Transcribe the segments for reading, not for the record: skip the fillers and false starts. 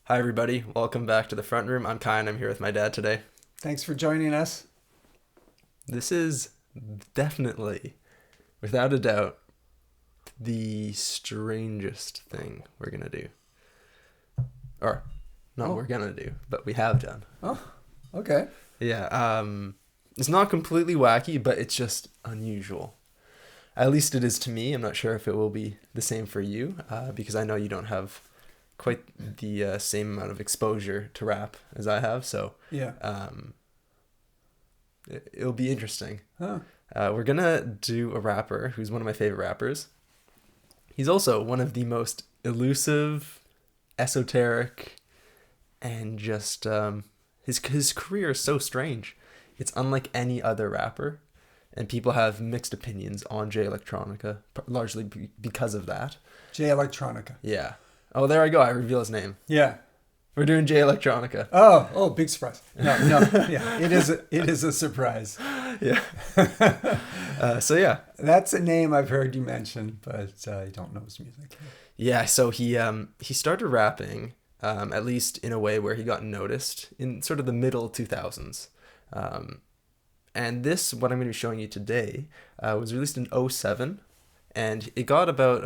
Hi, everybody. Welcome back to the front room. I'm Kai, and I'm here with my dad today. Thanks for joining us. This is definitely, without a doubt, the strangest thing we're going to do. Or, not we're going to do, but we have done. Oh, okay. Yeah, it's not completely wacky, but it's just unusual. At least it is to me. I'm not sure if it will be the same for you, because I know you don't have quite the same amount of exposure to rap as I have, so Yeah. it'll be interesting. Huh. We're gonna do a rapper who's one of my favorite rappers. He's also one of the most elusive, esoteric, and just his career is so strange. It's unlike any other rapper, and people have mixed opinions on Jay Electronica, largely because of that. Jay Electronica. Yeah. Oh, there I go. I reveal his name. Yeah. We're doing Jay Electronica. Oh, big surprise. No. Yeah, it is a surprise. Yeah. So yeah. That's a name I've heard you mention, but I don't know his music. Yeah. So he started rapping, at least in a way where he got noticed in sort of the middle 2000s. And this, what I'm going to be showing you today, was released in 2007. And it got about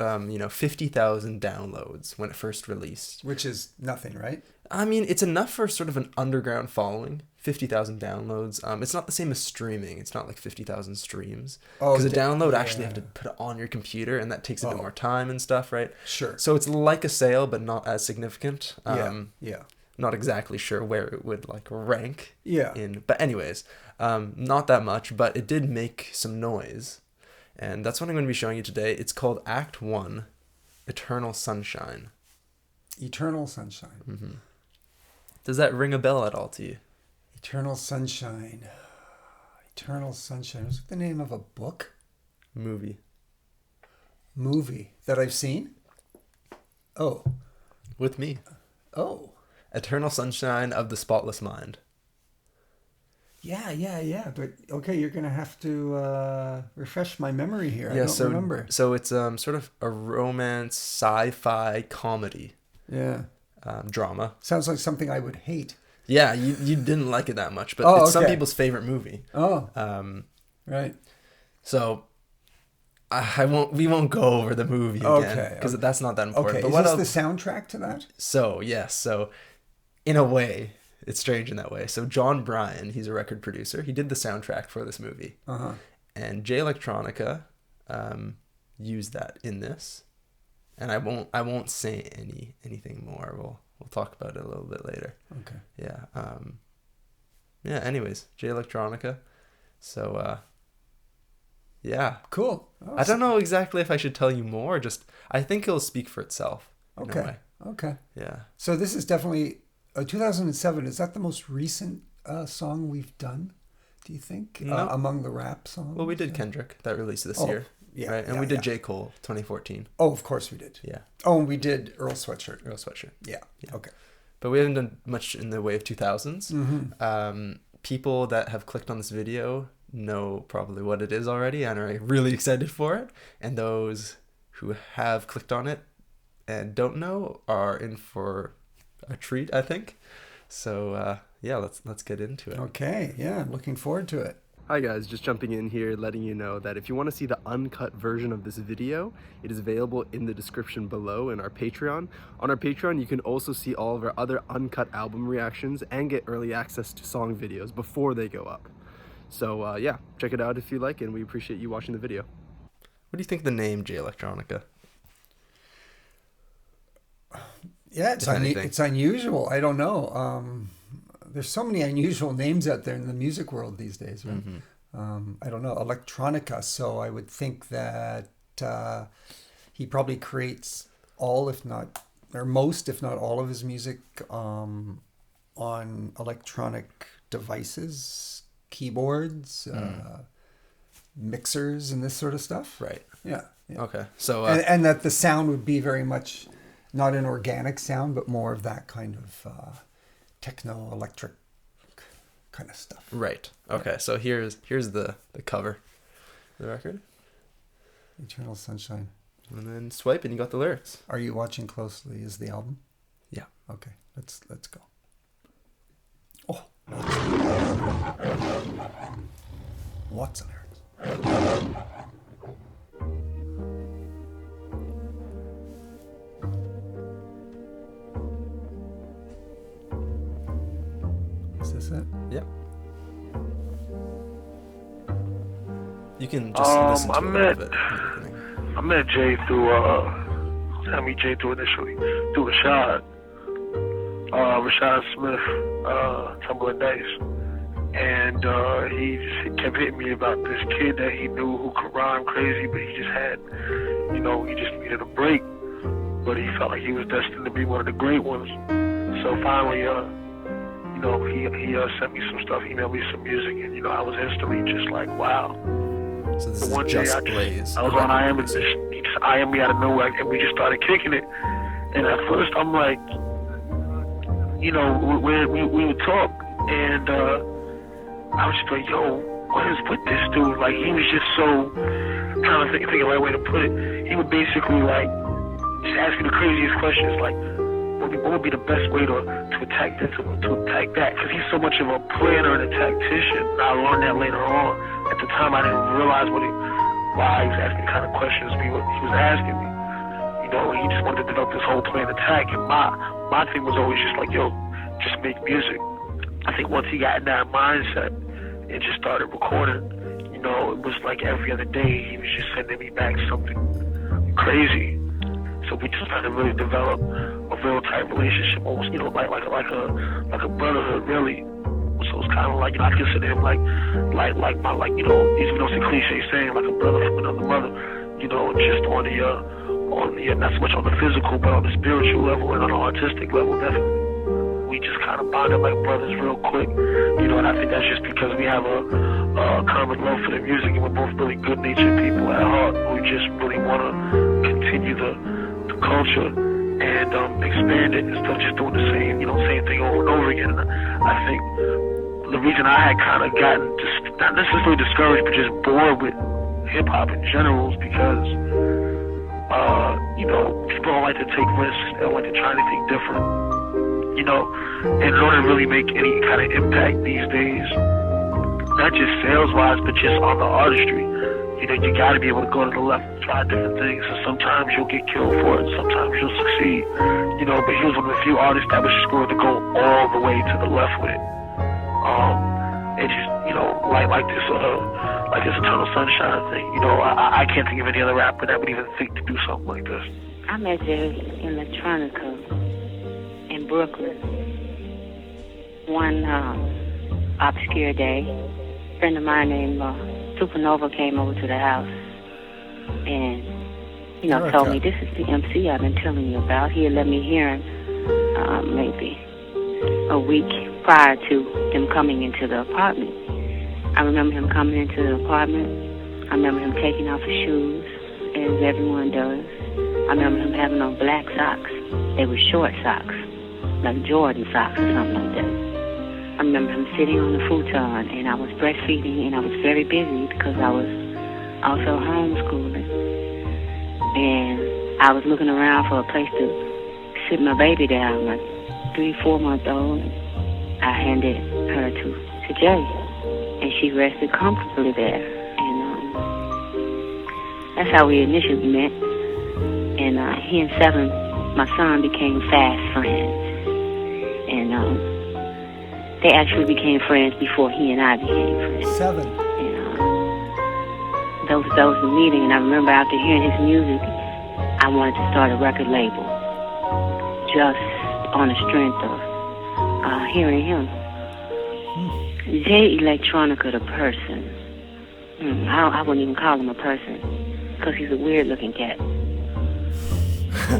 50,000 downloads when it first released. Which is nothing, right? I mean, it's enough for sort of an underground following. 50,000 downloads. It's not the same as streaming. It's not like 50,000 streams. Because a download actually have to put it on your computer, and that takes a bit more time and stuff, right? Sure. So it's like a sale, but not as significant. Yeah. Not exactly sure where it would like rank. Yeah. But anyways, not that much, but it did make some noise. And that's what I'm going to be showing you today. It's called Act 1, Eternal Sunshine. Eternal Sunshine. Mm-hmm. Does that ring a bell at all to you? Eternal Sunshine. Eternal Sunshine. Was it the name of a book? Movie That I've seen? Oh. with me. Oh. Eternal Sunshine of the Spotless Mind. Yeah. But okay, you're gonna have to refresh my memory here. I don't remember. So it's sort of a romance, sci-fi comedy. Yeah. Drama. Sounds like something I would hate. Yeah, you didn't like it that much, but it's some people's favorite movie. Oh. Right. So we won't go over the movie again because that's not that important. Okay. But Is what this else? the soundtrack to that? So yes, so in a way, it's strange in that way. So John Bryan, he's a record producer. He did the soundtrack for this movie. Uh-huh. And Jay Electronica used that in this. And I won't say anything more. We'll talk about it a little bit later. Okay. Yeah. Yeah, anyways, Jay Electronica. So yeah. Cool. Oh, I don't know exactly if I should tell you more, just I think it'll speak for itself. In a way. Okay. Yeah. So this is definitely 2007. Is that the most recent song we've done? Do you think No. among the rap songs? Well, we did Kendrick that released this year. Yeah. Right? And we did J. Cole 2014. Oh, of course we did. Yeah. Oh, and we did Earl Sweatshirt. Earl Sweatshirt. Yeah. Okay. But we haven't done much in the way of 2000s. Mm-hmm. People that have clicked on this video know probably what it is already and are really excited for it. And those who have clicked on it and don't know are in for a treat, I think. So yeah, let's get into it. Okay. Yeah, I'm looking forward to it. Hi guys, just jumping in here, letting you know that if you want to see the uncut version of this video, it is available in the description below in our Patreon. On our Patreon, you can also see all of our other uncut album reactions and get early access to song videos before they go up. So yeah, check it out if you like, and we appreciate you watching the video. What do you think of the name Jay Electronica? Yeah, it's unusual. I don't know. There's so many unusual names out there in the music world these days, right? Mm-hmm. I don't know, Electronica. So I would think that he probably creates all, if not, or most, if not all of his music on electronic devices, keyboards, mixers, and this sort of stuff. Right. Yeah. Okay. So and that the sound would be very much not an organic sound, but more of that kind of techno electric kind of stuff. Right. Okay. So here's the cover of the record. Eternal Sunshine. And then swipe and you got the lyrics. Are you watching closely? Is the album? Yeah. Okay, let's go. Oh, Watson Hertz. Is this it? Yep. You can just listen to a little bit. I met Jay through Jay through initially through Rashad Smith, Tumbling Dice, and he just kept hitting me about this kid that he knew who could rhyme crazy, but he just had, he just needed a break, but he felt like he was destined to be one of the great ones. So finally, he sent me some stuff, emailed me some music, and I was instantly just like, wow. So this is one Just day Blaze. I was on IM and he just IM me out of nowhere, and we just started kicking it. And at first I'm like, we would talk, and I was just like, yo, what is with this dude? Like, he was just so, trying to think of the right way to put it. He would basically like just ask me the craziest questions, like, what would be the best way to attack this, to attack that? Because he's so much of a planner and a tactician. And I learned that later on. At the time, I didn't realize why he was asking the kind of questions he was asking me. He just wanted to develop this whole planned attack. And my thing was always just like, yo, just make music. I think once he got in that mindset and just started recording, it was like every other day he was just sending me back something crazy. So we just started to really develop a real tight relationship, almost, like a brotherhood, really. So it's kind of like, I consider him like my, even though it's a cliche saying, like a brother from another mother, just on the, not so much on the physical, but on the spiritual level and on the artistic level, definitely. We just kind of bonded like brothers real quick, and I think that's just because we have a common love for the music, and we're both really good-natured people at heart who just really want to continue the culture and expand it instead of just doing the same thing over and over again. And I think the reason I had kind of gotten not necessarily discouraged, but just bored with hip hop in general is because people don't like to take risks. They don't like to try anything different. And in order to really make any kind of impact these days, not just sales-wise, but just on the artistry, you got to be able to go to the left and try different things. And sometimes you'll get killed for it, sometimes you'll succeed. But he was one of the few artists that was just going to go all the way to the left with it. And just, like this Eternal Sunshine thing. I can't think of any other rapper that would even think to do something like this. I met Jay Electronica in Brooklyn one obscure day. A friend of mine named Supernova came over to the house and, told me, this is the MC I've been telling you about. He had let me hear him maybe a week prior to them coming into the apartment. I remember him coming into the apartment. I remember him taking off his shoes, as everyone does. I remember him having on black socks. They were short socks, like Jordan socks or something like that. I remember him sitting on the futon, and I was breastfeeding, and I was very busy because I was also homeschooling. And I was looking around for a place to sit my baby down, my 3-4 month old. I handed her to Jay, and she rested comfortably there. And that's how we initially met. And he and Seven, my son, became fast friends. And they actually became friends before he and I became friends. Seven. And those was the meeting, and I remember after hearing his music, I wanted to start a record label, just on the strength of hearing him. Jay Electronica, the person, I wouldn't even call him a person, because he's a weird-looking cat.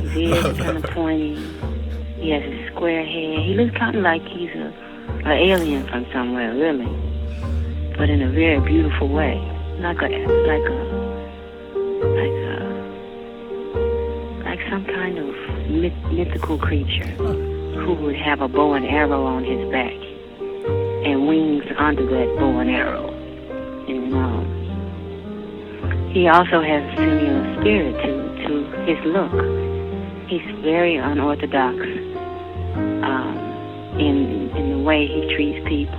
His ears are kind of pointy. He has a square head. He looks kind of like he's an alien from somewhere, really, but in a very beautiful way, like some kind of mythical creature who would have a bow and arrow on his back and wings under that bow and arrow. And he also has a similar spirit to his look. He's very unorthodox in the way he treats people.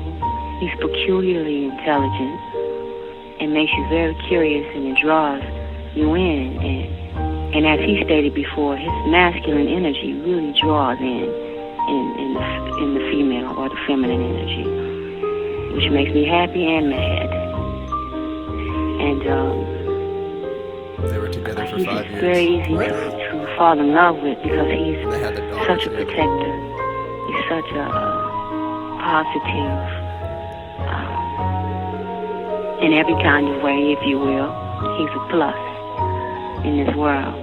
He's peculiarly intelligent and makes you very curious, and it draws you in. And as he stated before, his masculine energy really draws in the female or the feminine energy, which makes me happy and mad. And they were together for 5 years. He's very easy to fall in love with because he's such a protector. He's such a positive, in every kind of way, if you will. He's a plus in this world.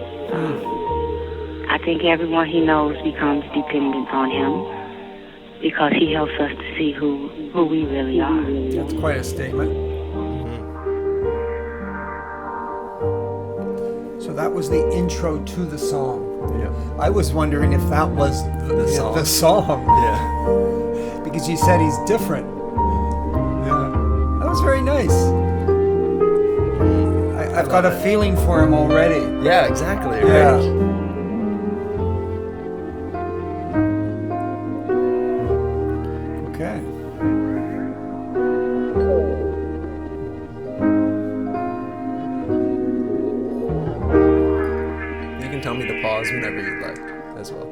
I think everyone he knows becomes dependent on him because he helps us to see who we really are. That's quite a statement. So that was the intro to the song. Yeah. I was wondering if that was the song. Yeah. Because you said he's different. Yeah. That was very nice. I've got a feeling for him already. Yeah, exactly. Yeah. Right? Okay. You can tell me to pause whenever you'd like as well.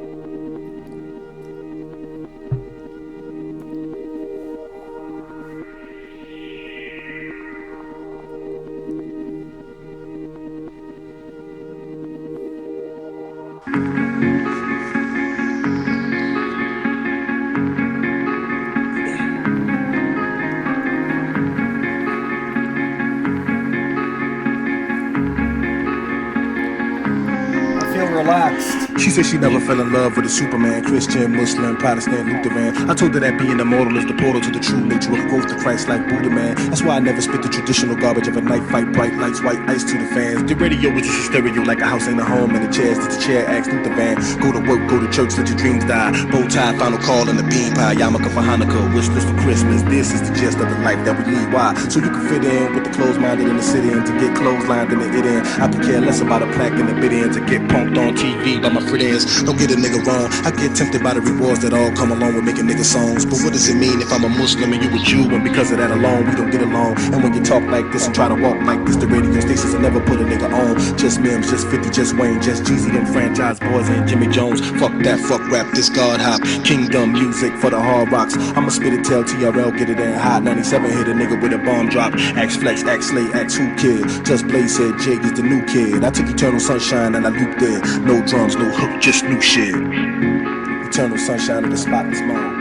Relaxed. She said she never fell in love with a Superman, Christian, Muslim, Protestant, Lutheran. I told her that being immortal is the portal to the true nature of growth to Christ like Voodoo Man. That's why I never spit the traditional garbage of a night fight, bright lights, white ice to the fans. The radio is just a stereo like a house ain't a home, and the chairs that the chair acts Luther Van. Go to work, go to church, let your dreams die. Bow tie, final call, and the bean pie. Yarmulke for Hanukkah, wish list for Christmas. This is the gist of the life that we lead. Why? So you can fit in with the closed-minded in the city and to get clotheslined in the it in. I could care less about a plaque in the bid in to get punked on TV by my friends. Don't get a nigga wrong. I get tempted by the rewards that all come along with making nigga songs. But what does it mean if I'm a Muslim and you a Jew? And because of that alone, we don't get along. And when you talk like this and try to walk like this, the radio stations will never put a nigga on. Just Mims, just 50, just Wayne, just Jeezy, them franchise boys and Jimmy Jones. Fuck that, fuck rap, this God hop. Kingdom music for the hard rocks. I'ma spit it, tell TRL, get it in hot. 97 hit a nigga with a bomb drop. Axe Flex, Axe Slay, Axe Who Kid. Just Blaze said Jig is the new kid. I took Eternal Sunshine and I looped it. No drums, no hook, just new shit. Eternal Sunshine of the spotless mind.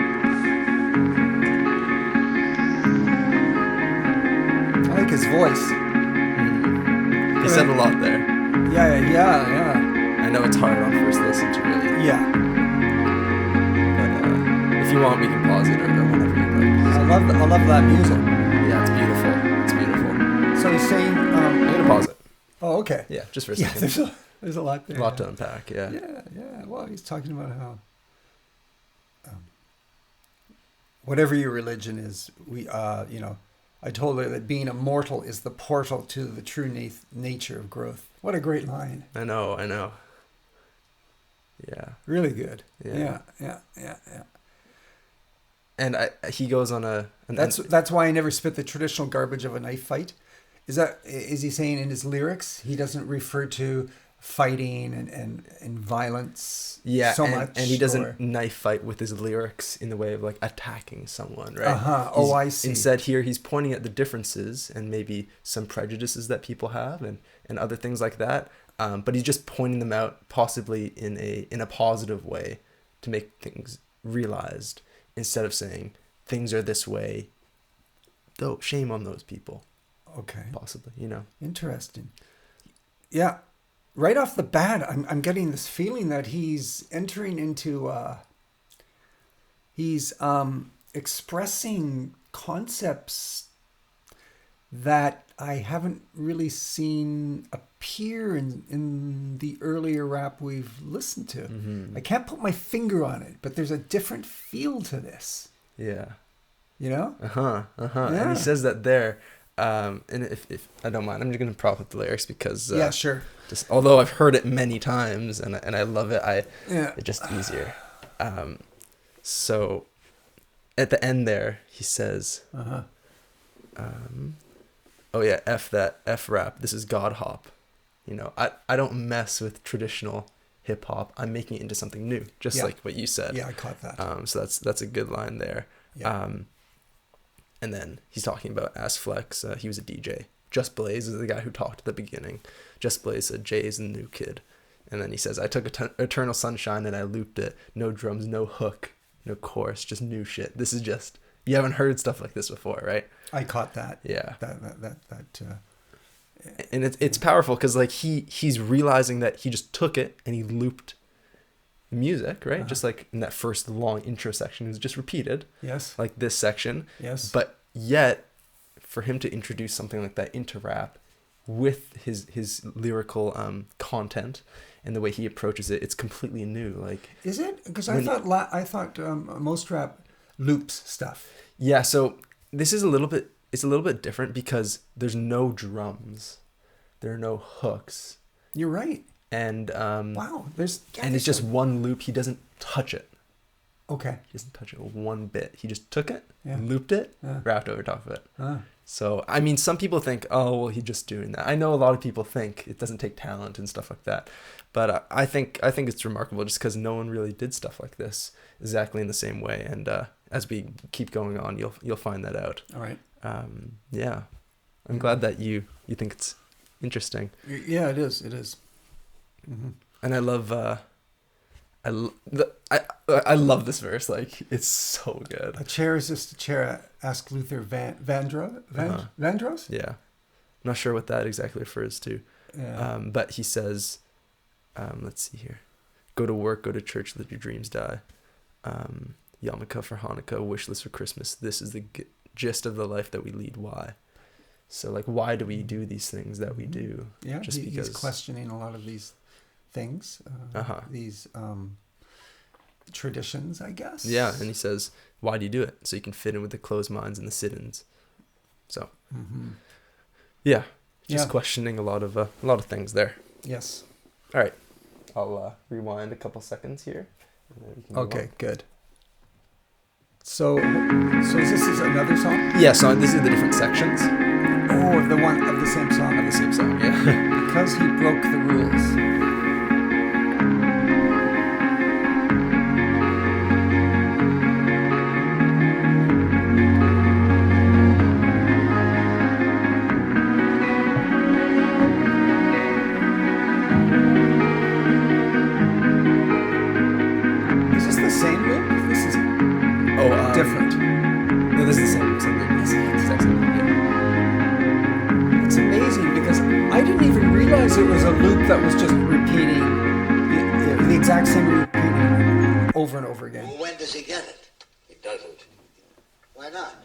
I like his voice. He said a lot there. Yeah. I know it's hard on first listen to really. Yeah. But if you want, we can pause it or whatever you like. I love that music. Yeah, it's beautiful. It's beautiful. So he's saying... I'm going to pause it. Oh, okay. Yeah, just for a Yeah, second. there's a lot there. A lot to unpack, yeah. Yeah. Well, he's talking about how... whatever your religion is, I told her that being immortal is the portal to the true nature of growth. What a great line. I know. Yeah. Really good. Yeah. Yeah. And he goes on a... That's why I never spit the traditional garbage of a knife fight. Is he saying in his lyrics he doesn't refer to fighting and violence so much? And he doesn't knife fight with his lyrics in the way of like attacking someone, right? Oh, I see. Instead here he's pointing at the differences and maybe some prejudices that people have and other things like that. But he's just pointing them out possibly in a positive way to make things realized instead of saying things are this way. Though shame on those people. Okay. Possibly, Interesting. Yeah. Right off the bat, I'm getting this feeling that he's entering into he's expressing concepts that I haven't really seen appear in the earlier rap we've listened to. Mm-hmm. I can't put my finger on it, but there's a different feel to this. Yeah. Yeah. And he says that there. And if I don't mind, I'm just gonna prop up the lyrics because yeah, sure. Although I've heard it many times and I love it, it's just easier. So at the end there, he says, oh yeah, F that, F rap, this is God hop. You know, I don't mess with traditional hip hop. I'm making it into something new, just like what you said. Yeah, I caught that. So that's a good line there. Yeah. And then he's talking about Ass Flex. He was a DJ. Just Blaze is the guy who talked at the beginning. Just Blaze said, Jay is the new kid. And then he says, I took Eternal Sunshine and I looped it. No drums, no hook, no chorus, just new shit. This is just, you haven't heard stuff like this before, right? I caught that. Yeah. And it's powerful because like he's realizing that he just took it and he looped music, right? Just like in that first long intro section, it was just repeated. Yes. Like this section. Yes. But yet, for him to introduce something like that into rap with his lyrical content and the way he approaches it, it's completely new. Like, is it? Because I thought most rap loops stuff. Yeah. So this is a little bit different because there's no drums, there are no hooks. You're right. And wow, it's just one loop. He doesn't touch it. Okay. He doesn't touch it one bit. He just took it, looped it, rapped over top of it. So, I mean, some people think, oh, well, he's just doing that. I know a lot of people think it doesn't take talent and stuff like that. But I think it's remarkable just because no one really did stuff like this exactly in the same way. And as we keep going on, you'll find that out. All right. Yeah. I'm glad that you think it's interesting. Yeah, it is. It is. Mm-hmm. And I love I love this verse. Like, it's so good. A chair is just a chair. Ask Luther Vandross. Yeah, I'm not sure what that exactly refers to. Yeah. But he says, let's see here. Go to work, go to church, let your dreams die. Yarmulke for Hanukkah, wish list for Christmas. This is the gist of the life that we lead. Why? So, like, why do we do these things that we do? Yeah, just because he's questioning a lot of these things, these traditions, I guess. Yeah, and he says, why do you do it? So you can fit in with the closed minds and the sit-ins. So, yeah, just questioning a lot of things there. Yes. All right, I'll rewind a couple seconds here. Okay, good. So this is another song? Yeah, so this is the different sections. Oh, the one of the same song. Of the same song, yeah. Because he broke the rules. Is this the same loop? This is different. No, this is the same loop. This is the exact same loop, yeah. It's amazing because I didn't even realize it was a loop that was just repeating the exact same repeating over and over again. Well, when does he get it? He doesn't. Why not?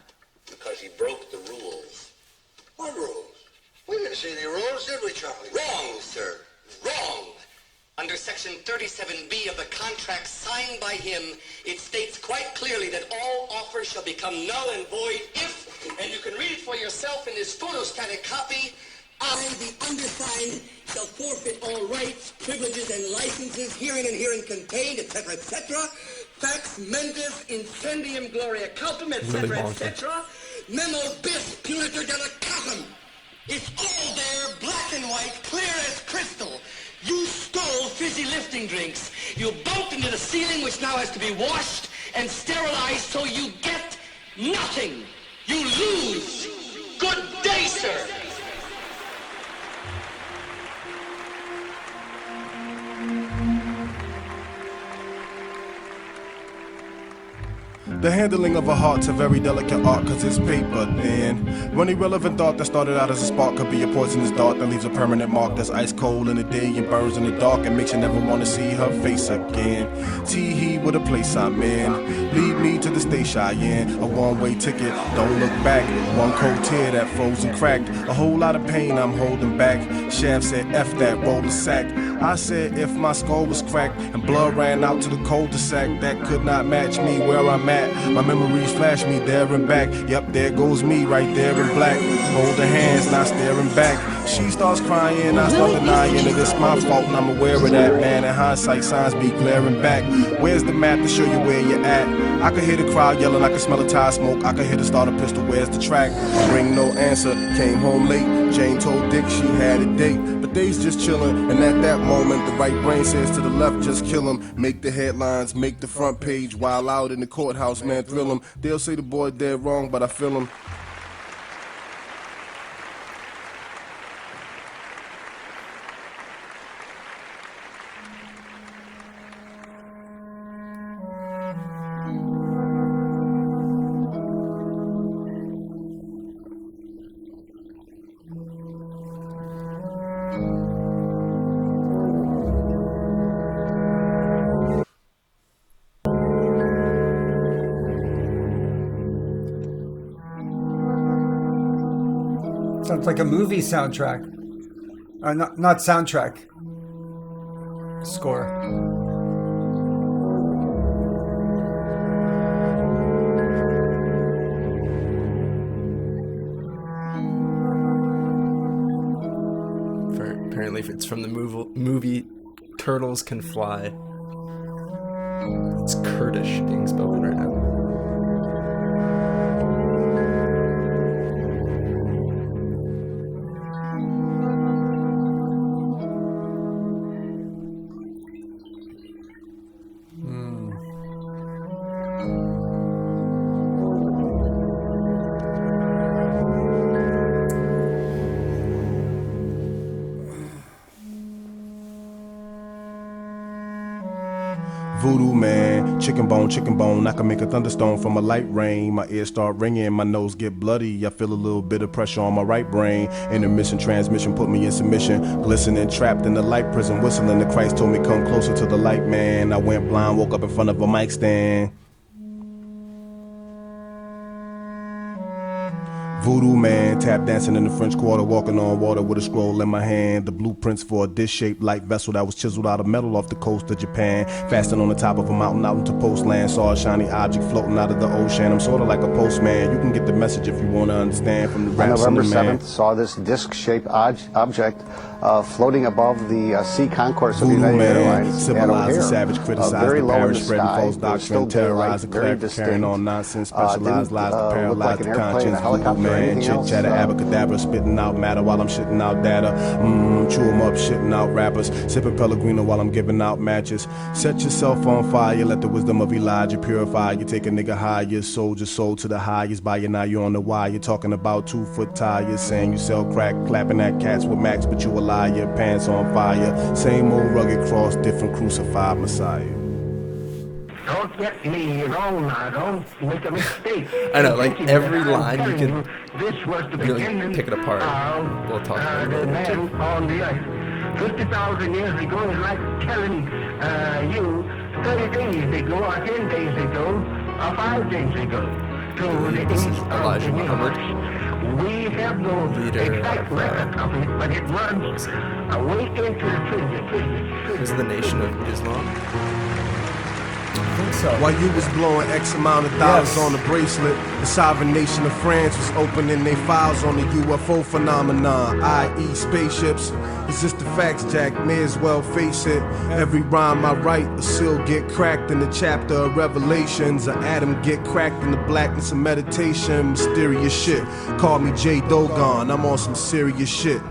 Because he broke the rules. What rules? We didn't see any rules, did we, Charlie? Wrong, sir. Wrong. Under Section 37B of the contract signed by him, it states quite clearly that all offers shall become null and void if, and you can read it for yourself in this photostatic copy, I, the undersigned, shall forfeit all rights, privileges, and licenses herein and herein contained, etc., etc. Fax mentis incendium gloria culpum, etc., etc. Memo bis punitor delicatum. It's all there, black and white, clear as crystal. You stole fizzy lifting drinks. You bumped into the ceiling, which now has to be washed and sterilized, so you get nothing. You lose. Good day, sir. The handling of a heart's a very delicate art, cause it's paper thin. One irrelevant thought that started out as a spark could be a poisonous dart that leaves a permanent mark that's ice cold in the day and burns in the dark and makes you never want to see her face again. Tee-hee with a place I'm in. Lead me to the state Cheyenne. A one-way ticket, don't look back. One cold tear that froze and cracked. A whole lot of pain I'm holding back. Shaft said F that, roll the sack. I said if my skull was cracked and blood ran out to the cul-de-sac, that could not match me where I'm at. My memories flash me there and back. Yep, there goes me right there in black, holding hands, not staring back. She starts crying, I start denying it. It's my fault and I'm aware of that, man. In hindsight, signs be glaring back. Where's the map to show you where you're at? I could hear the crowd yelling, I could smell a tire smoke. I could hear the starter pistol, where's the track? Bring no answer, came home late. Jane told Dick she had a date, but they's just chillin'. And at that moment, the right brain says to the left, just kill him. Make the headlines, make the front page. While out in the courthouse, man, thrill him. They'll say the boy dead wrong, but I feel him. Sounds like a movie soundtrack. Not soundtrack. Score. Apparently it's from the movie Turtles Can Fly. It's Kurdish being spoken right now. Voodoo Man, chicken bone, I can make a thunderstorm from a light rain. My ears start ringing, my nose get bloody. I feel a little bit of pressure on my right brain. Intermission transmission put me in submission. Glistening, trapped in the light prison, whistling. The Christ told me come closer to the light, man. I went blind, woke up in front of a mic stand. Voodoo Man, tap dancing in the French Quarter, walking on water with a scroll in my hand. The blueprints for a dish-shaped light vessel that was chiseled out of metal off the coast of Japan. Fasting on the top of a mountain out into postland, saw a shiny object floating out of the ocean. I'm sort of like a postman. You can get the message if you want to understand from the raps On November and the man. 7th, saw this disc-shaped object floating above the sea concourse of Voodoo United Man, Airlines at civilized O'Hare. the savage, criticized Very the low in parish, the spreading sky. false There was still doctrine, terrorized the daylight, very cleric, carrying distinct. on nonsense, specialized lies, the Didn't paralyzed look like the an airplane, conscience. a helicopter, Voodoo or Man, anything chit else. chatter, abracadabra, spitting out matter while I'm shitting out data. Chew 'em up, shitting out rappers, sipping Pellegrino while I'm giving out matches. Set yourself on fire, let the wisdom of Elijah purify you. Take a nigga higher, sold your soul to the highest buyer. Now you're on the wire, you're talking about 2-foot tires, saying you sell crack, clapping at cats with max, but you a liar, pants on fire. Same old rugged cross, different crucified Messiah. Don't get me wrong now, don't make a mistake. I know, like every line you can this was the really beginning pick it apart. We'll talk about the it later man too. on the earth. 50,000 years ago is like telling you 30 days ago, or 10 days ago, or 5 days ago. So This is Elijah Muhammad, we have no leader exact of, record of it, but it runs way into the future. Is the Nation of Islam? I think so. While you was blowing X amount of dollars Yes. on the bracelet, the sovereign nation of France was opening their files on the UFO phenomenon, i.e. spaceships. It's just the facts, Jack, may as well face it. Every rhyme I write, a seal get cracked in the chapter of Revelations. An atom get cracked in the blackness of meditation. Mysterious shit, call me J Dogon, I'm on some serious shit.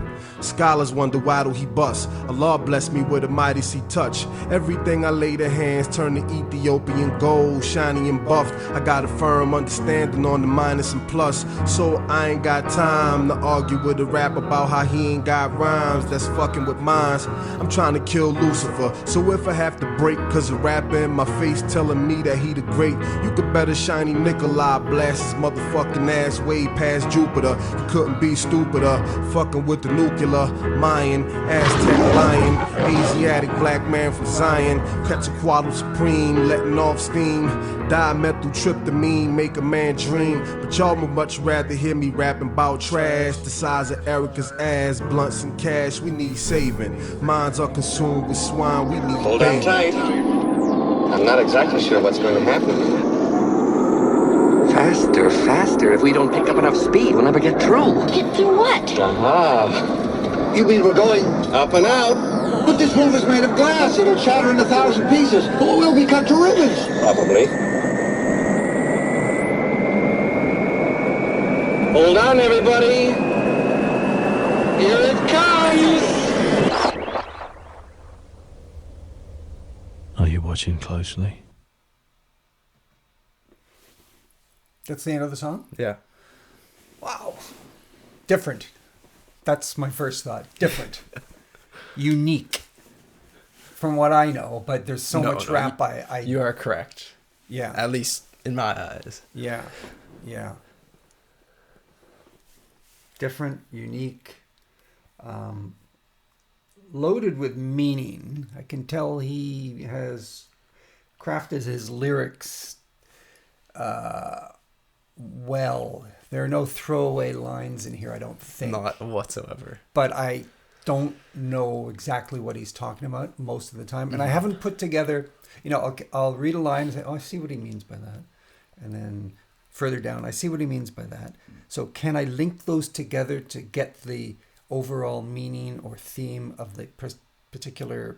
Scholars wonder why do he bust. Allah bless me with a mighty see touch. Everything I lay the hands turn to Ethiopian gold, shiny and buffed. I got a firm understanding on the minus and plus. So I ain't got time to argue with a rap about how he ain't got rhymes. That's fucking with mines. I'm trying to kill Lucifer. So if I have to break cause a rapper in my face telling me that he the great, you could better shiny Nikolai blast his motherfucking ass way past Jupiter. You couldn't be stupider. Fucking with the nuclear Dracula, Mayan, Aztec lion, Asiatic black man from Zion, Quetzalcoatl supreme, letting off steam, dimethyltryptamine, make a man dream. But y'all would much rather hear me rapping about trash, the size of Erica's ass, blunts and cash. We need saving. Minds are consumed with swine. We need Hold on tight. I'm not exactly sure what's going to happen. Faster, faster. If we don't pick up enough speed, we'll never get through. Get through what? Aha. You mean we're going? Up and out. But this roof is made of glass. It'll shatter in 1,000 pieces. We'll be cut to ribbons. Probably. Hold on, everybody. Here it comes. Are you watching closely? That's the end of the song? Yeah. Wow. Different. That's my first thought. Different. Unique. From what I know, but there's so much rap You are correct. Yeah. At least in my eyes. Yeah. Yeah. Different, unique, loaded with meaning. I can tell he has crafted his lyrics well. There are no throwaway lines in here, I don't think. Not whatsoever. But I don't know exactly what he's talking about most of the time. And I haven't put together, I'll read a line and say, oh, I see what he means by that. And then further down, I see what he means by that. So can I link those together to get the overall meaning or theme of the particular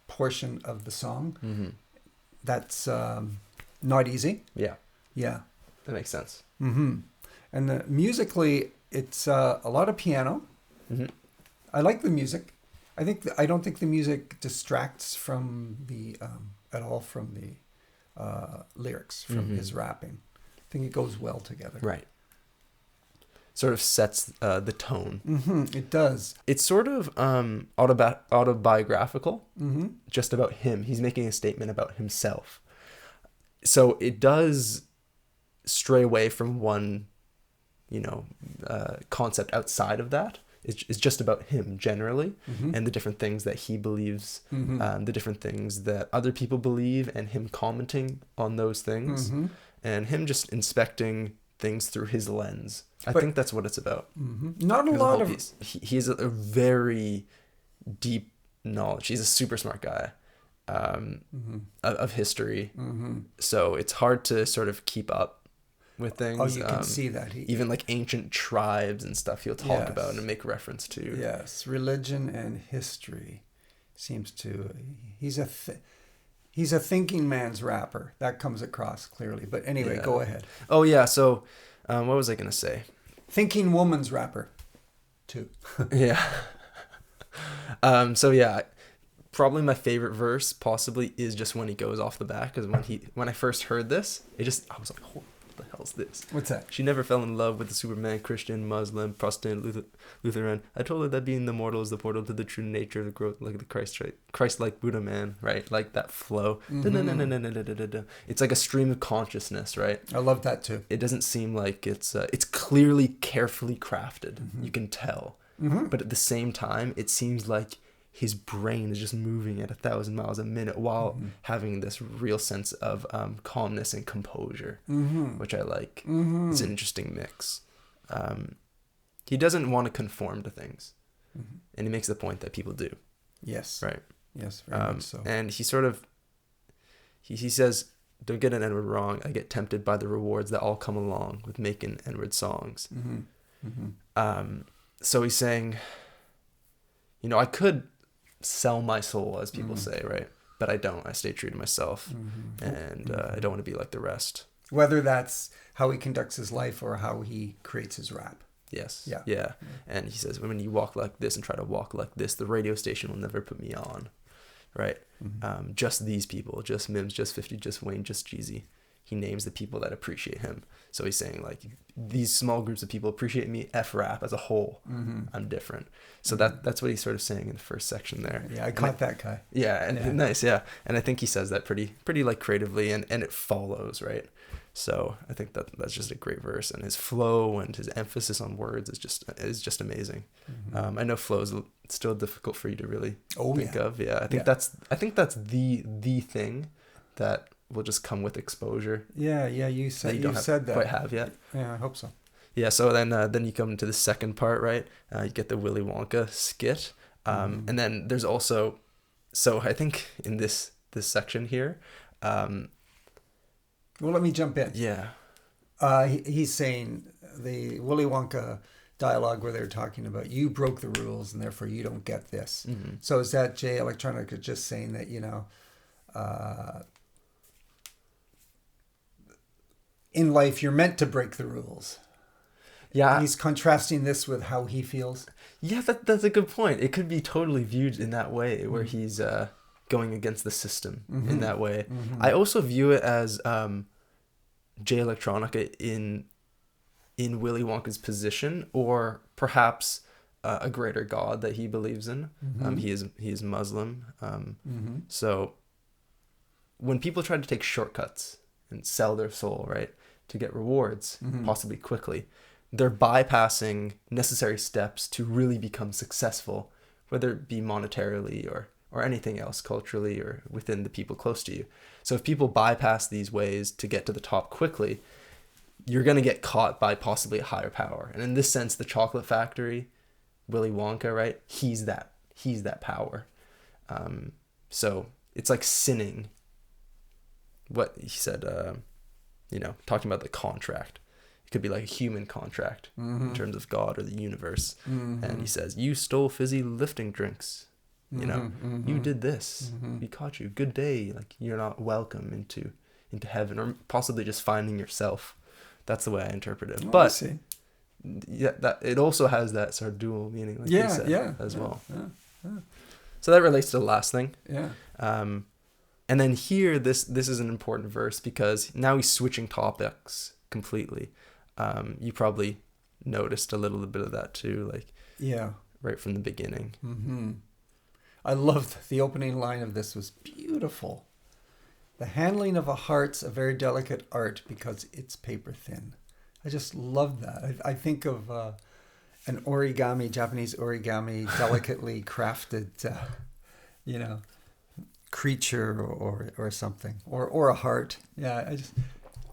portion of the song? Mm-hmm. That's not easy. Yeah. Yeah. That makes sense. Mm-hmm. And musically, it's a lot of piano. Mm-hmm. I like the music. I don't think the music distracts from the at all from the lyrics, from his rapping. I think it goes well together. Right. Sort of sets the tone. Mm-hmm. It does. It's sort of autobiographical, just about him. He's making a statement about himself. So it does stray away from one, concept outside of that. It's just about him generally, and the different things that he believes, the different things that other people believe, and him commenting on those things, and him just inspecting things through his lens. I think that's what it's about. Not a lot of... He has a very deep knowledge. He's a super smart guy of history. So it's hard to sort of keep up with things. Oh, you can see that. Even like ancient tribes and stuff he'll talk about and make reference to. Yes, religion and history seems to... He's a thinking man's rapper. That comes across clearly. But anyway, go ahead. Oh, yeah. So what was I going to say? Thinking woman's rapper, too. Yeah. So, yeah, probably my favorite verse possibly is just when he goes off the bat. Because when I first heard this, I was like, what the hell's this? What's that? She never fell in love with the Superman, Christian, Muslim, Protestant, Lutheran. I told her that being the mortal is the portal to the true nature of the growth, like the Christ-like Buddha man, right? Like that flow. It's like a stream of consciousness, right? I love that too. It doesn't seem like it's clearly carefully crafted. You can tell. But at the same time, it seems like his brain is just moving at 1,000 miles a minute while having this real sense of calmness and composure, which I like. It's an interesting mix. He doesn't want to conform to things, and he makes the point that people do. Yes. Right. Yes, very much so. And he sort of, he says, don't get an N-word wrong. I get tempted by the rewards that all come along with making N-word songs. So he's saying, I could sell my soul, as people say, right? But I don't. I stay true to myself, and I don't want to be like the rest. Whether that's how he conducts his life or how he creates his rap. Yes. Yeah. And he says, when you walk like this and try to walk like this, the radio station will never put me on, right? Just these people, just Mims, just 50, just Wayne, just Jeezy. he names the people that appreciate him. So he's saying like, these small groups of people appreciate me, F rap as a whole. I'm different. So that's what he's sort of saying in the first section there. Yeah, I caught that guy. Yeah, and nice, yeah. And I think he says that pretty like creatively, and it follows, right? So I think that's just a great verse, and his flow and his emphasis on words is just amazing. I know flow is still difficult for you to really think of. Yeah, I think that's the thing that will just come with exposure. Yeah, you said that. Quite have yet. Yeah, I hope so. Yeah, so then you come to the second part, right? You get the Willy Wonka skit, and then there's also, so I think in this section here. Well, let me jump in. Yeah. He's saying the Willy Wonka dialogue where they're talking about you broke the rules and therefore you don't get this. So is that Jay Electronica just saying that, in life you're meant to break the rules? Yeah. He's contrasting this with how he feels. Yeah, that's a good point. It could be totally viewed in that way, where he's going against the system in that way. I also view it as Jay Electronica in Willy Wonka's position, or perhaps a greater God that he believes in. He is Muslim. So when people try to take shortcuts and sell their soul, right, to get rewards, possibly quickly, they're bypassing necessary steps to really become successful, whether it be monetarily or anything else culturally or within the people close to you. So if people bypass these ways to get to the top quickly, you're going to get caught by possibly a higher power. And in this sense, the chocolate factory, Willy Wonka, right? He's that power. So it's like sinning. What he said, talking about the contract. It could be like a human contract in terms of God or the universe. And he says, you stole fizzy lifting drinks. You did this. We caught you. Good day. Like, you're not welcome into heaven, or possibly just finding yourself. That's the way I interpret it. But yeah, that it also has that sort of dual meaning, like you said, as well. Yeah. So that relates to the last thing. Yeah. And then here, this is an important verse because now he's switching topics completely. You probably noticed a little bit of that too, like right from the beginning. I loved the opening line of this, was beautiful. The handling of a heart's a very delicate art because it's paper thin. I just love that. I think of an origami, Japanese origami, delicately crafted, creature or something, or a heart. Yeah, I just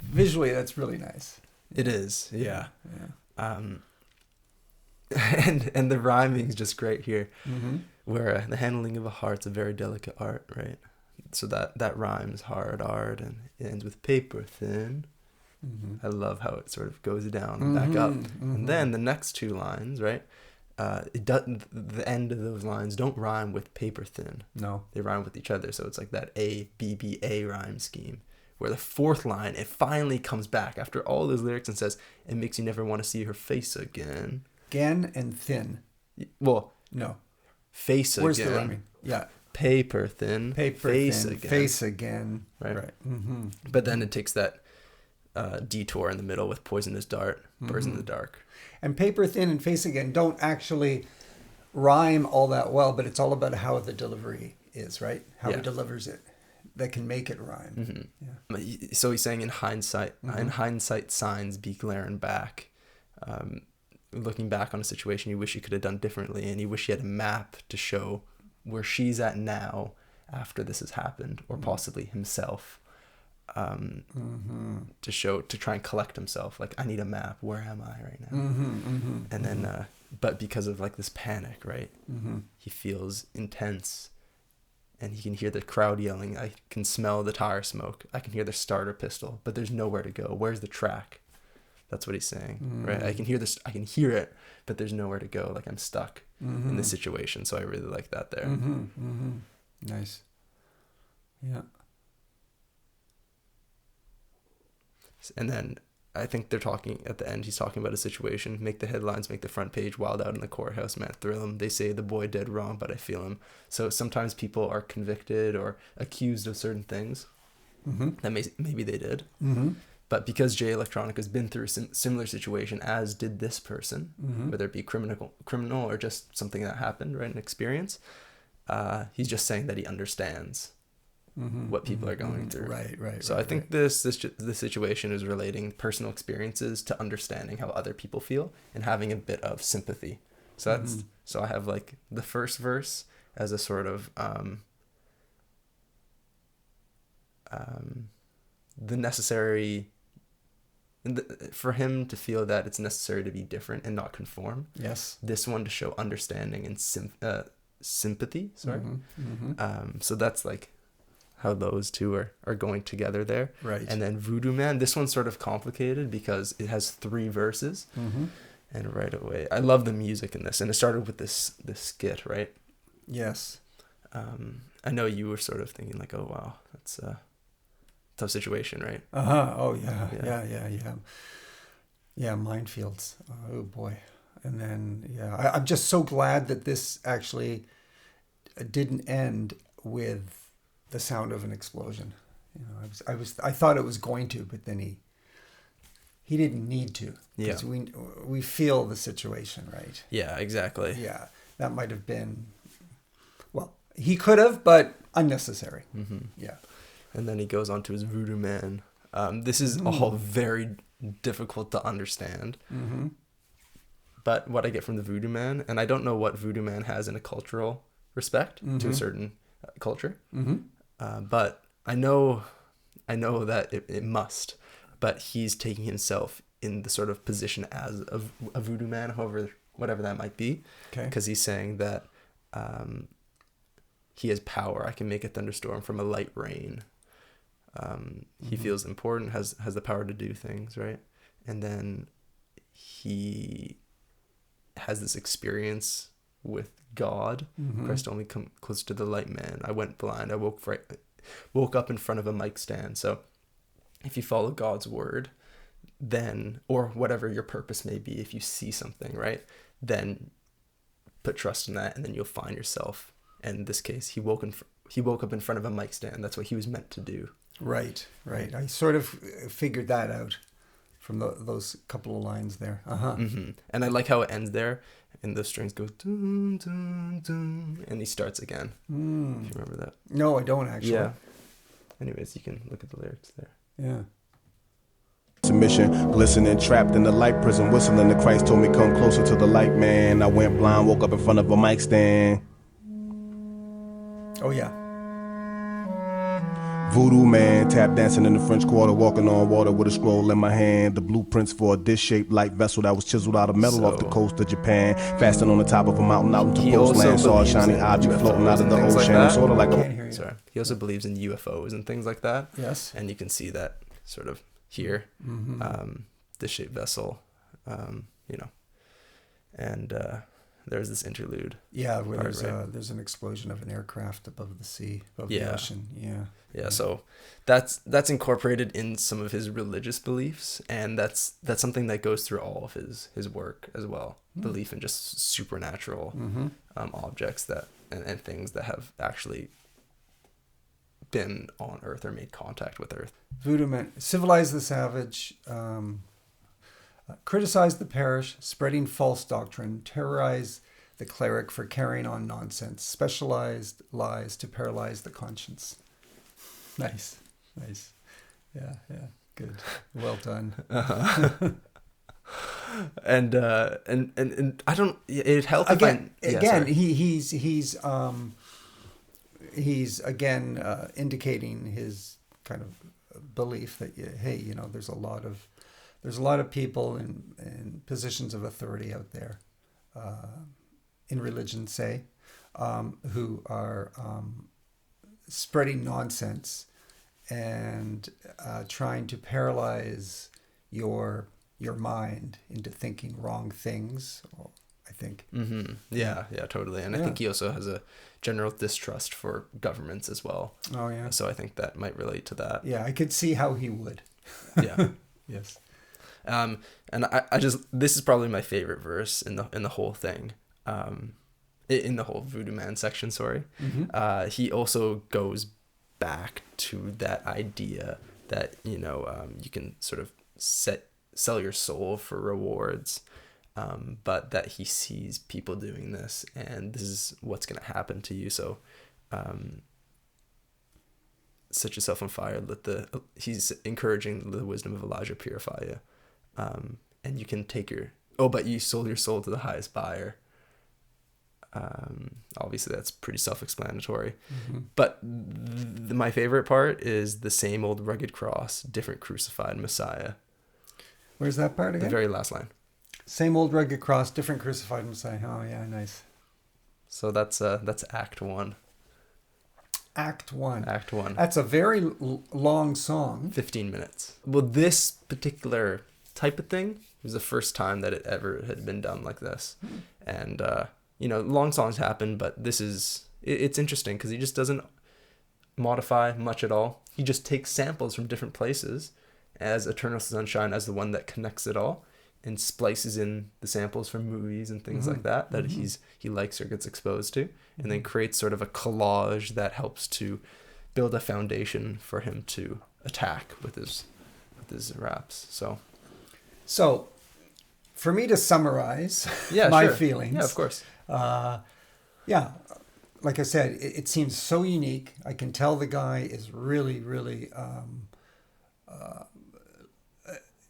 visually that's really nice. It is, yeah. And the rhyming is just great here. Where the handling of a heart's a very delicate art, right? So that rhymes hard art, and it ends with paper thin. I love how it sort of goes down and back up. And then the next two lines, right? It doesn't. The end of those lines don't rhyme with paper thin. No, they rhyme with each other. So it's like that A B B A rhyme scheme. Where the fourth line, it finally comes back after all those lyrics and says, "It makes you never want to see her face again." Again and thin. Well, no. Face Where's again. Where's the rhyming? Yeah. Paper thin. Paper face thin. Again. Face again. Right. But then it takes that detour in the middle with poisonous dart, burns in the dark. And paper thin and face again don't actually rhyme all that well, but it's all about how the delivery is, right? How he delivers it. That can make it rhyme. Yeah. So he's saying in hindsight, signs be glaring back. Looking back on a situation you wish you could have done differently, and you wish you had a map to show where she's at now after this has happened, or possibly himself, to try and collect himself. Like, I need a map. Where am I right now? And then, but because of like this panic, right? He feels intense. And he can hear the crowd yelling. I can smell the tire smoke. I can hear the starter pistol, but there's nowhere to go. Where's the track? That's what he's saying, right? I can hear this. I can hear it, but there's nowhere to go. Like, I'm stuck in this situation. So I really like that there. Nice. Yeah. And then I think they're talking at the end. He's talking about a situation. Make the headlines, make the front page. Wild out in the courthouse, man, thrill him. They say the boy did wrong, but I feel him. So sometimes people are convicted or accused of certain things, that maybe they did. Mm-hmm. But because Jay Electronica has been through a similar situation as did this person, Mm-hmm. whether it be criminal or just something that happened, right, an experience, he's just saying that he understands what people are going through. Right. So I think this situation is relating personal experiences to understanding how other people feel and having a bit of sympathy. So that's so I have like the first verse as a sort of the necessary. For him to feel that it's necessary to be different and not conform. Yes. This one to show understanding and sympathy. Sorry. So that's like how those two are going together there. Right. And then Voodoo Man, this one's sort of complicated because it has 3 verses. And right away, I love the music in this. And it started with this skit, right? Yes. I know you were sort of thinking like, oh, wow, that's tough situation, right? Oh yeah. Minefields. Oh boy. And then I'm just so glad that this actually didn't end with the sound of an explosion. You know, I thought it was going to, but then he didn't need to. Yeah. We feel the situation, right? Yeah, exactly. Yeah, that might have been. Well, he could have, but unnecessary. Yeah. And then he goes on to his Voodoo Man. This is all very difficult to understand. But what I get from the Voodoo Man, and I don't know what Voodoo Man has in a cultural respect to a certain culture, but I know that it must. But he's taking himself in the sort of position as a Voodoo Man, whatever that might be, because he's saying that he has power. I can make a thunderstorm from a light rain. He feels important, has the power to do things, right? And then he has this experience with God. Christ only come close to the light man. I went blind. I woke up in front of a mic stand. So if you follow God's word, then, or whatever your purpose may be, if you see something, right, then put trust in that, and then you'll find yourself. And in this case, he woke up in front of a mic stand. That's what he was meant to do. Right. I sort of figured that out from those couple of lines there. And I like how it ends there, and the strings go dun, dun, dun, and he starts again. If you remember that. No, I don't actually. Yeah. Anyways, you can look at the lyrics there. Yeah. Submission, glistening, trapped in the light prison, whistling. The Christ told me come closer to the light, man. I went blind, woke up in front of a mic stand. Oh yeah. Voodoo Man, tap dancing in the French Quarter, walking on water with a scroll in my hand. The blueprints for a dish-shaped light vessel that was chiseled out of metal off the coast of Japan. Fasting on the top of a mountain out into coastland, saw a shiny object floating out of the ocean. Sort of like a... Sorry. He also believes in UFOs and things like that. Yes. And you can see that sort of here, dish-shaped vessel, and there's this interlude. Yeah, where there's an explosion of an aircraft above the sea, above the ocean. Yeah. So that's incorporated in some of his religious beliefs, and that's something that goes through all of his work as well. Belief in just supernatural objects that and things that have actually been on Earth or made contact with Earth. Voodoo Man, civilize the savage, criticize the parish, spreading false doctrine, terrorize the cleric for carrying on nonsense, specialized lies to paralyze the conscience. Nice. Yeah, good. Well done. And I don't. It helps again. He's again indicating his kind of belief that there's a lot of people in positions of authority out there, in religion, say, who are spreading nonsense and trying to paralyze your mind into thinking wrong things. I think. Yeah, totally. And I think he also has a general distrust for governments as well. Oh yeah. So I think that might relate to that. Yeah, I could see how he would. Yeah. Yes. And I just, this is probably my favorite verse in the whole thing. In the whole Voodoo Man section, sorry. He also goes back to that idea that, you know, you can sort of sell your soul for rewards, but that he sees people doing this and this is what's going to happen to you. So set yourself on fire. He's encouraging the wisdom of Elijah purify you. And you can take but you sold your soul to the highest buyer. Obviously that's pretty self-explanatory, but my favorite part is the same old rugged cross, different crucified Messiah. Where's that part again? The very last line. Same old rugged cross, different crucified Messiah. Oh yeah, nice. So that's Act 1. Act 1. Act 1. That's a very long song. 15 minutes. Well, this particular type of thing was the first time that it ever had been done like this. And, you know, long songs happen, but it's interesting because he just doesn't modify much at all. He just takes samples from different places, as Eternal Sunshine as the one that connects it all, and splices in the samples from movies and things like that he likes or gets exposed to, and then creates sort of a collage that helps to build a foundation for him to attack with his raps. So for me to summarize my feelings. Yeah, of course. Like I said, it seems so unique. I can tell the guy is really, really...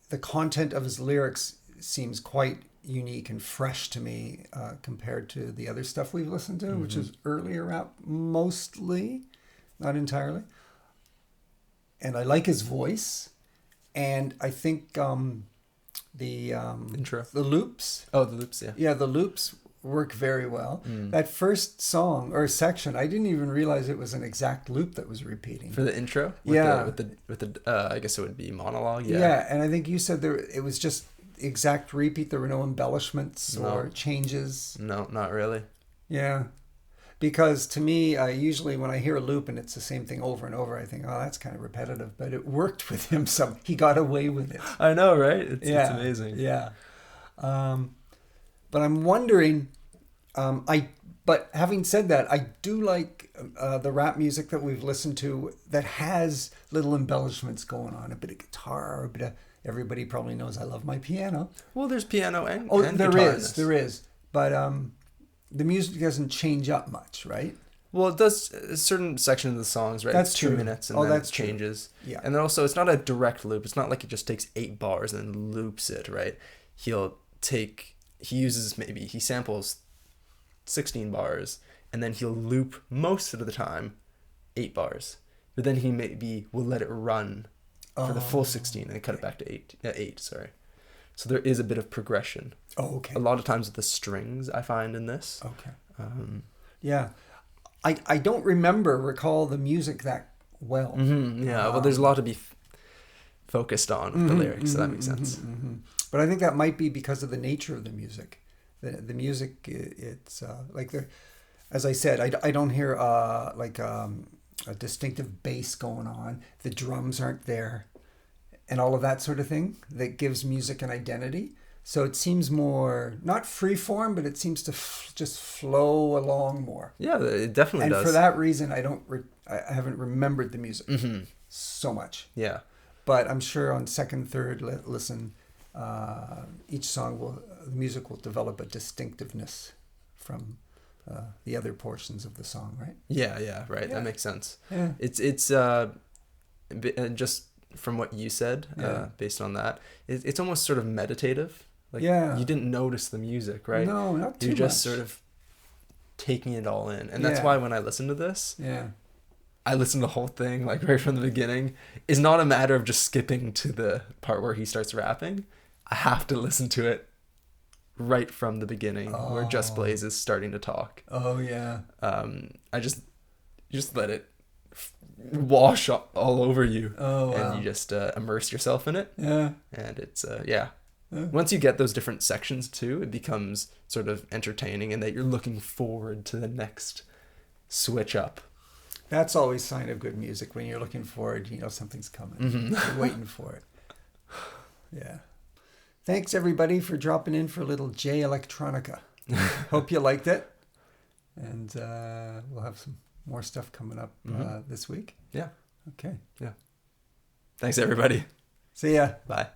the content of his lyrics seems quite unique and fresh to me compared to the other stuff we've listened to, which is earlier rap mostly, not entirely. And I like his voice. And I think the intro, the loops. Oh, the loops, yeah. Yeah, the loops work very well. That first song or section, I didn't even realize it was an exact loop that was repeating for the intro. With the I guess it would be monologue. Yeah, and I think you said it was just exact repeat. There were no embellishments or changes. No, not really. Yeah, because to me, usually when I hear a loop and it's the same thing over and over, I think, oh, that's kind of repetitive. But it worked with him. So he got away with it. I know, right? It's amazing. Yeah. But I'm wondering, but having said that, I do like the rap music that we've listened to that has little embellishments going on, a bit of guitar, a bit of, everybody probably knows I love my piano. Well, there's piano and there guitar there is. But the music doesn't change up much, right? Well, it does a certain section of the songs, right? That's it's true. 2 minutes and then it changes. True. Yeah. And then also, it's not a direct loop. It's not like it just takes 8 bars and then loops it, right? He samples 16 bars and then he'll loop most of the time 8 bars, but then he maybe will let it run for the full 16 and cut it back to 8. So there is a bit of progression. Oh, okay. A lot of times with the strings I find in this. Okay. Yeah. I don't recall the music that well. Yeah, well, there's a lot to be focused on with the lyrics, so that makes sense. But I think that might be because of the nature of the music. The music, it's like as I said, I don't hear a distinctive bass going on. The drums aren't there, and all of that sort of thing that gives music an identity. So it seems more not free form, but it seems to just flow along more. Yeah, it definitely does. And for that reason, I haven't remembered the music so much. Yeah, but I'm sure on second, third listen, each song the music will develop a distinctiveness from the other portions of the song, right? Yeah, right. Yeah. That makes sense. Yeah. It's just from what you said, based on that, it's almost sort of meditative. Like, you didn't notice the music, right? No, not too much. You're just sort of taking it all in. And that's why when I listen to this, I listen to the whole thing, like right from the beginning. It's not a matter of just skipping to the part where he starts rapping. I have to listen to it right from the beginning where Just Blaze is starting to talk. Oh, yeah. I just let it wash all over you. Oh, wow. And you just immerse yourself in it. Yeah. And it's, Once you get those different sections too, it becomes sort of entertaining and that you're looking forward to the next switch up. That's always a sign of good music. When you're looking forward, something's coming. You're waiting for it. Yeah. Thanks, everybody, for dropping in for a little Jay Electronica. Hope you liked it. And we'll have some more stuff coming up this week. Yeah. Okay. Yeah. Thanks, everybody. See ya. Bye.